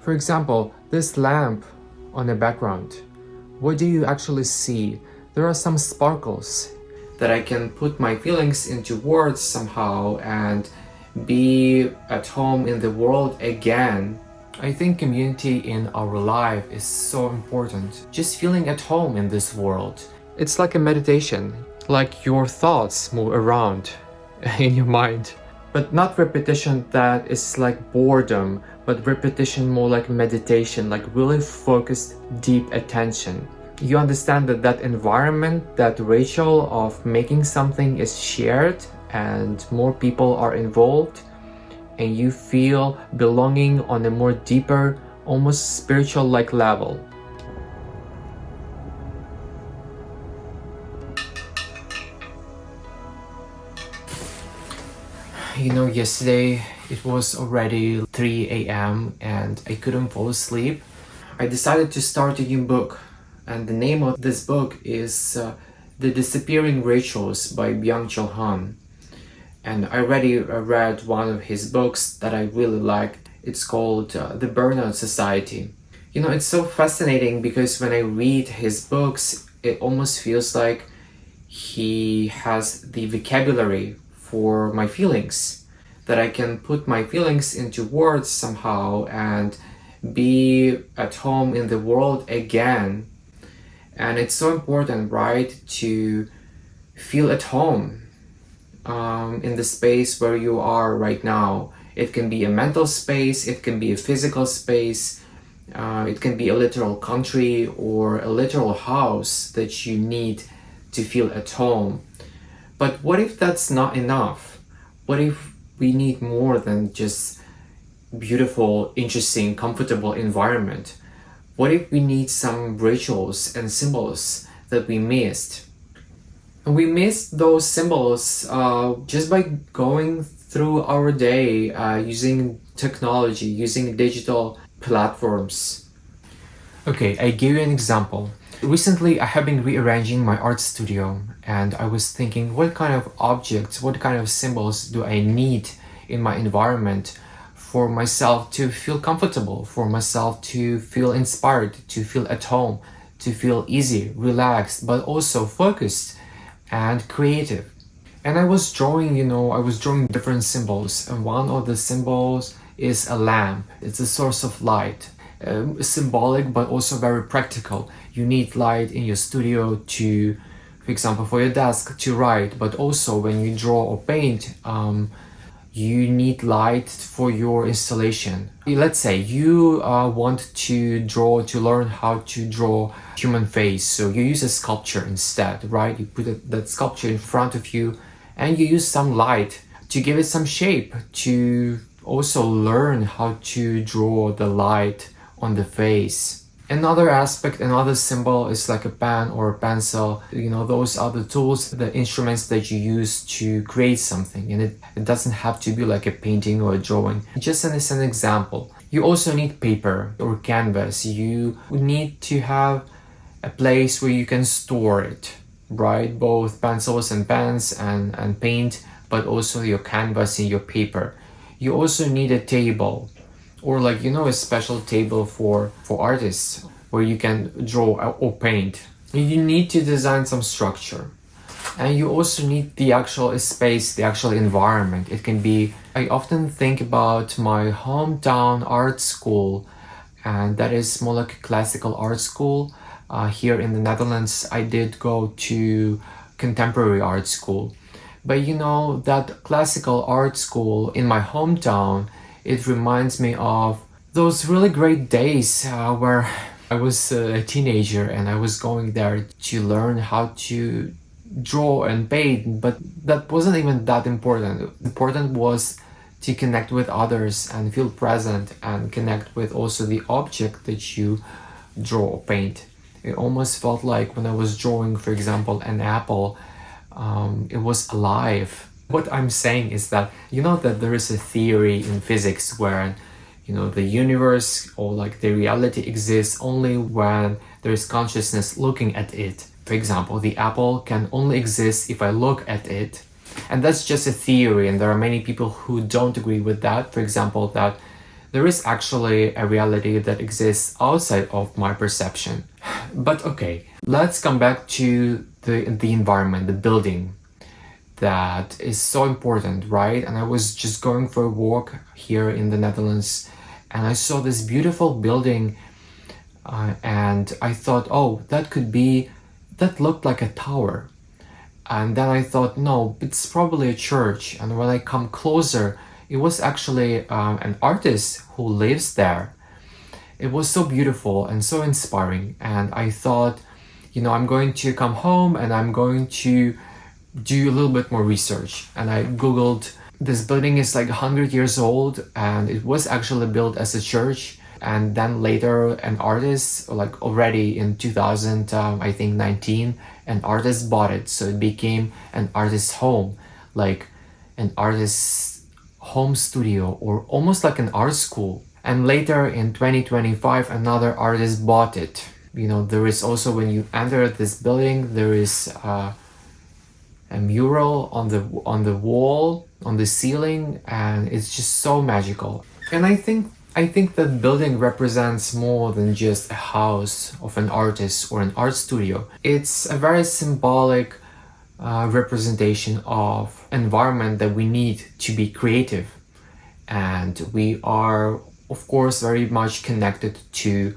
For example, this lamp on the background, what do you actually see? There are some sparkles that I can put my feelings into words somehow and be at home in the world again. I think community in our life is so important. Just feeling at home in this world. It's like a meditation, like your thoughts move around in your mind. But not repetition that is like boredom, but repetition more like meditation, like really focused, deep attention. You understand that that environment, that ritual of making something is shared and more people are involved, and you feel belonging on a more deeper, almost spiritual like level. Yesterday it was already 3 a.m. and I couldn't fall asleep. I decided to start a new book, and the name of this book is The Disappearing Rituals by Byung-Chul Han. And I already read one of his books that I really liked. It's called The Burnout Society. It's so fascinating because when I read his books, it almost feels like he has the vocabulary for my feelings, that I can put my feelings into words somehow and be at home in the world again. And it's so important, right, to feel at home in the space where you are right now. It can be a mental space, it can be a physical space, it can be a literal country or a literal house that you need to feel at home. But what if that's not enough? What if we need more than just beautiful, interesting, comfortable environment? What if we need some rituals and symbols that we missed? And we missed those symbols just by going through our day using technology, using digital platforms. Okay, I give you an example. Recently, I have been rearranging my art studio, and I was thinking, what kind of objects, what kind of symbols do I need in my environment for myself to feel comfortable, for myself to feel inspired, to feel at home, to feel easy, relaxed, but also focused and creative. And I was drawing different symbols, and one of the symbols is a lamp. It's a source of light. Symbolic but also very practical. You need light in your studio to, for example, for your desk to write, but also when you draw or paint, you need light for your installation. Let's say you want to learn how to draw human face, so you use a sculpture instead, right? You put that sculpture in front of you and you use some light to give it some shape, to also learn how to draw the light on the face. Another aspect, another symbol is like a pen or a pencil. Those are the tools, the instruments that you use to create something. And it doesn't have to be like a painting or a drawing. Just as an example. You also need paper or canvas. You need to have a place where you can store it, right? Both pencils and pens and paint, but also your canvas and your paper. You also need a table, or a special table for artists where you can draw or paint. You need to design some structure. And you also need the actual space, the actual environment. It can be, I often think about my hometown art school, and that is more like a classical art school. Here in the Netherlands, I did go to contemporary art school. But that classical art school in my hometown, it reminds me of those really great days where I was a teenager and I was going there to learn how to draw and paint, but that wasn't even that important. Important was to connect with others and feel present and connect with also the object that you draw or paint. It almost felt like when I was drawing, for example, an apple, it was alive. What I'm saying is that, that there is a theory in physics where, the universe or the reality exists only when there is consciousness looking at it. For example, the apple can only exist if I look at it. And that's just a theory, and there are many people who don't agree with that. For example, that there is actually a reality that exists outside of my perception. But okay, let's come back to the environment, the building that is so important, right? And I was just going for a walk here in the Netherlands, and I saw this beautiful building, and I thought, oh, that looked like a tower. And then I thought, no, it's probably a church. And when I come closer, it was actually an artist who lives there. It was so beautiful and so inspiring. And I thought, I'm going to come home and I'm going to do a little bit more research. And I Googled, this building is like 100 years old, and it was actually built as a church. And then later an artist, like already in 2000, I think 19, an artist bought it. So it became an artist's home, like an artist's home studio, or almost like an art school. And later in 2025, another artist bought it. There is also, when you enter this building, there is a mural on the wall, on the ceiling, and it's just so magical. And I think that building represents more than just a house of an artist or an art studio. It's a very symbolic representation of environment that we need to be creative. And we are, of course, very much connected to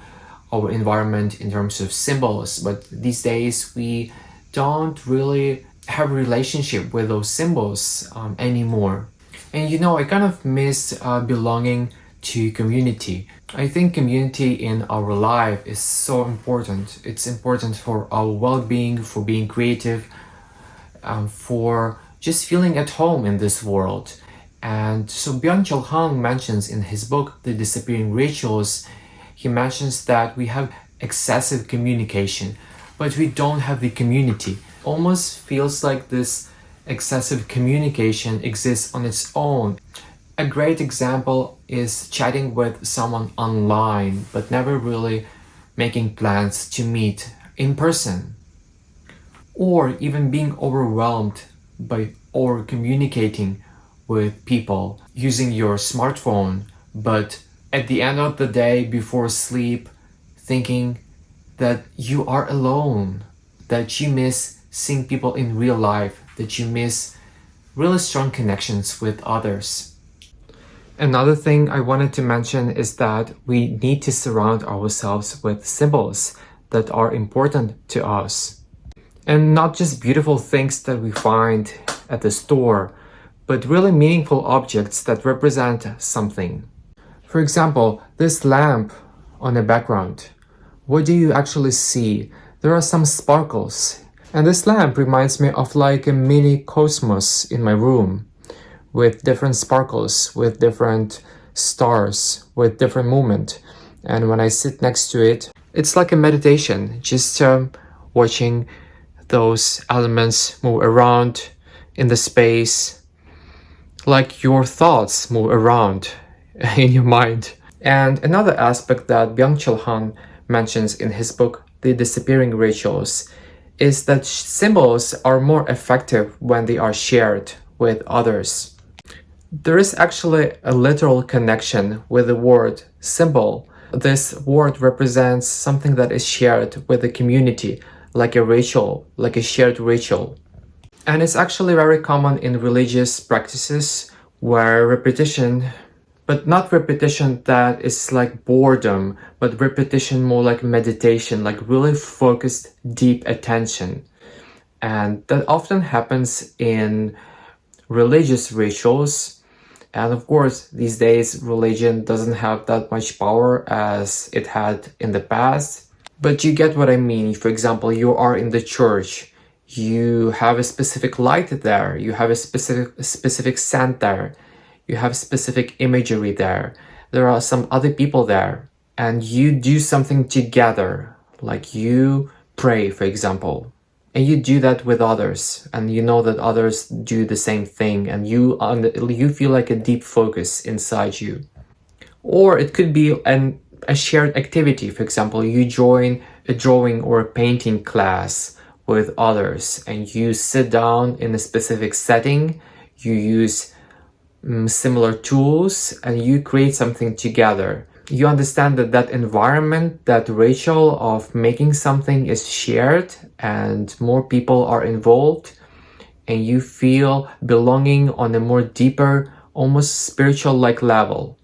our environment in terms of symbols. But these days, we don't really have a relationship with those symbols anymore. And I kind of miss belonging to community. I think community in our life is so important. It's important for our well-being, for being creative, for just feeling at home in this world. And so Byung-Chul Han mentions in his book, The Disappearing Rituals, he mentions that we have excessive communication, but we don't have the community. Almost feels like this excessive communication exists on its own. A great example is chatting with someone online, but never really making plans to meet in person. Or even being overwhelmed by over communicating with people using your smartphone, but at the end of the day, before sleep, thinking that you are alone, that you miss seeing people in real life, that you miss really strong connections with others. Another thing I wanted to mention is that we need to surround ourselves with symbols that are important to us. And not just beautiful things that we find at the store, but really meaningful objects that represent something. For example, this lamp on the background. What do you actually see? There are some sparkles. And this lamp reminds me of like a mini cosmos in my room, with different sparkles, with different stars, with different movement. And when I sit next to it, it's like a meditation, just watching those elements move around in the space, like your thoughts move around in your mind. And another aspect that Byung-Chul Han mentions in his book, The Disappearing Rituals, is that symbols are more effective when they are shared with others. There is actually a literal connection with the word symbol. This word represents something that is shared with the community, like a ritual, like a shared ritual. And it's actually very common in religious practices where repetition, but not repetition that is like boredom, but repetition more like meditation, like really focused, deep attention. And that often happens in religious rituals. And of course, these days, religion doesn't have that much power as it had in the past. But you get what I mean. For example, you are in the church. You have a specific light there. You have a specific scent there. You have specific imagery there. There are some other people there. And you do something together. Like you pray, for example. And you do that with others, and you know that others do the same thing, and you feel like a deep focus inside you. Or it could be a shared activity. For example, you join a drawing or a painting class with others, and you sit down in a specific setting. You use similar tools, and you create something together. You understand that that environment, that ritual of making something is shared and more people are involved, and you feel belonging on a more deeper, almost spiritual like level.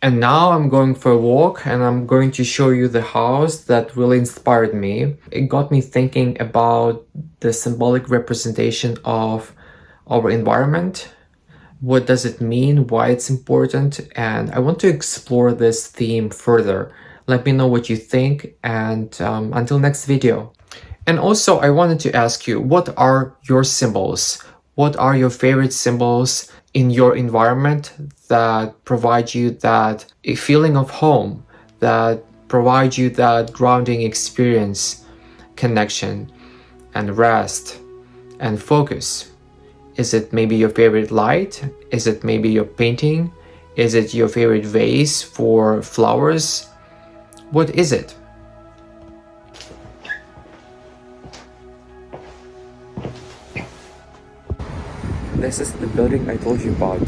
And now I'm going for a walk and I'm going to show you the house that really inspired me. It got me thinking about the symbolic representation of our environment. What does it mean? Why it's important? And I want to explore this theme further. Let me know what you think, and until next video. And also, I wanted to ask you, what are your symbols? What are your favorite symbols in your environment that provide you that a feeling of home, that provide you that grounding experience, connection, and rest, and focus? Is it maybe your favorite light? Is it maybe your painting? Is it your favorite vase for flowers? What is it? This is the building I told you about.